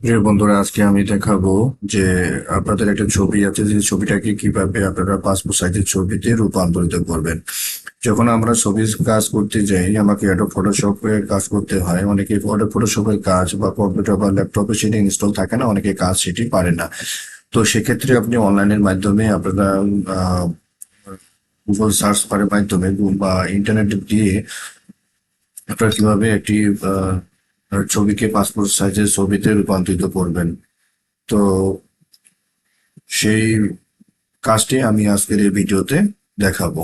প্রিয় বন্ধুরা, আজকে আমি দেখাবো যে আপনাদের একটা ছবি আছে, যে ছবিটাকে কিভাবে আপনারা পাসপোর্ট সাইজের ছবিতে রূপান্তরিত করবেন। যখন আমরা ছবির কাজ করতে যাই, আমাকে একটা ফটোশপে কাজ করতে হয়। অনেকে ফটোশপের কাজ বা কম্পিউটার বা ল্যাপটপে সেটা ইনস্টল থাকে না, অনেকে কাজ সেটি পারে না। তো সেক্ষেত্রে আপনি অনলাইনের মাধ্যমে আপনারা গুগল সার্চ বারের মাধ্যমে বা ইন্টারনেট দিয়ে আপনারা কিভাবে একটি ছবিকে পাসপোর্ট সাইজের ছবিতে রূপান্তরিত করবেন। তো সেই কাজটি আমি আজকের এই ভিডিওতে দেখাবো।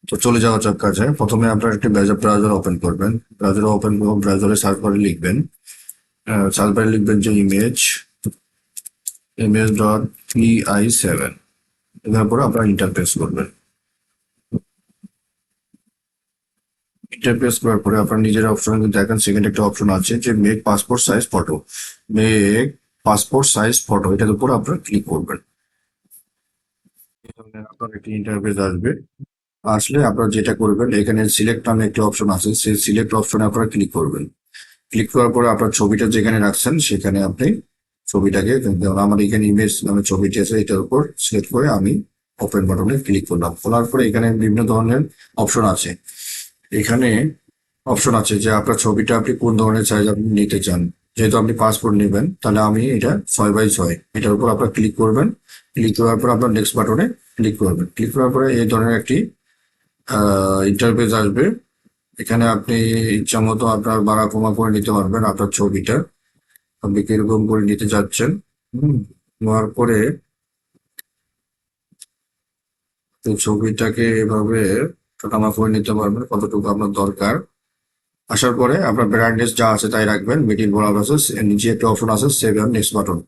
তো চলে যাওয়া যাক কাজে। প্রথমে আপনারা একটি ব্রাউজার ওপেন করবেন। ব্রাউজার ওপেন করুন, ব্রাউজারে সার্চ বারে লিখবেন, সার্চ বারে লিখবেন যে image.pi7। এর পরে আপনারা ইন্টারপ্রেস করবেন। ইন্টারপ্রেস করার পরে আপনার নিজের অপশন দেখেন, সেকেন্ড একটা অপশন আছে যে make passport size photo. Make passport size photo, এটার উপর আপনারা ক্লিক করবেন। আপনার একটি ইন্টারফেস আসবে। আসলে আপনারা যেটা করবেন, এখানে সিলেক্ট নামে একটি অপশন আছে, সেই সিলেক্ট অপশনে আপনারা ক্লিক করবেন। ক্লিক করার পরে আপনার ছবিটা যেখানে রাখছেন সেখানে আপনি ছবিটাকে, যেমন আমার এখানে ইমেজ নামে ছবিটি আছে, এটার উপর সিলেক্ট করে আমি ওপেন বাটনে ক্লিক করলাম। করার পরে এখানে বিভিন্ন ধরনের অপশন আছে। এখানে অপশন আছে যে আপনার ছবিটা আপনি কোন ধরনের সাইজ আপনি নিতে চান। যেহেতু আপনি পাসপোর্ট নেবেন, তাহলে আমি এটা 6x6, এটার উপর আপনার ক্লিক করবেন। ক্লিক করার পর আপনার নেক্সট বাটনে ক্লিক করবেন। ক্লিক করার পরে এই ধরনের একটি ইন্টারফেস আসবে। এখানে আপনি ইচ্ছা মতো আপনার বাড়া কমা করে নিতে পারবেন আপনার ছবিটা, আপনি কিরকম করে নিতে চাচ্ছেন। নেওয়ার পরে ছবিটাকে এভাবে কাটামা করে নিতে পারবেন কতটুকু আপনার দরকার। আসার পরে আপনার ব্রাইটনেস যা আছে তাই রাখবেন, মিডিল বরাবর আছে, নিচে একটা অপশন আছে save on next button.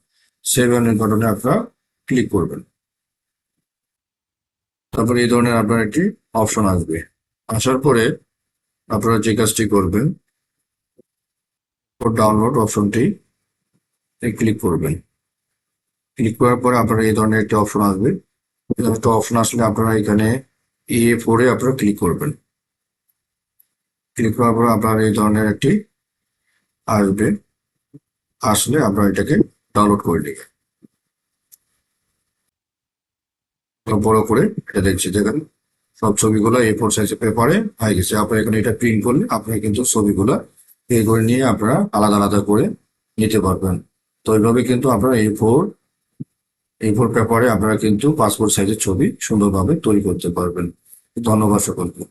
Save on next বাটনে আপনারা ক্লিক করবেন। তারপরে এই ধরনের আপনার একটি অপশন আসবে। আসার পরে আপনারা যে কাজটি করবেন, ডাউনলোড অপশনটি ক্লিক করবেন। ক্লিক করার পরে আপনারা এই ধরনের একটি অপশন আসবে। একটা অপশন আসলে আপনারা এখানে A4-এ আপনারা ক্লিক করবেন। ক্লিক করার পরে আপনার এই ধরনের একটি আসবে। আসলে আপনারা এটাকে ডাউনলোড করে নেবেন। বড় করে এটা দেখছি, দেখেন সব ছবিগুলো A4 সাইজের পেপারে হয়ে গেছে। আপনার এখানে এটা প্রিন্ট করলে আপনি কিন্তু ছবিগুলো পে করে নিয়ে আপনারা আলাদা আলাদা করে নিতে পারবেন। তো এইভাবে কিন্তু আপনারা A4 পেপারে আপনারা কিন্তু পাসপোর্ট সাইজের ছবি সুন্দরভাবে তৈরি করতে পারবেন। ধন্যবাদ সকলকে।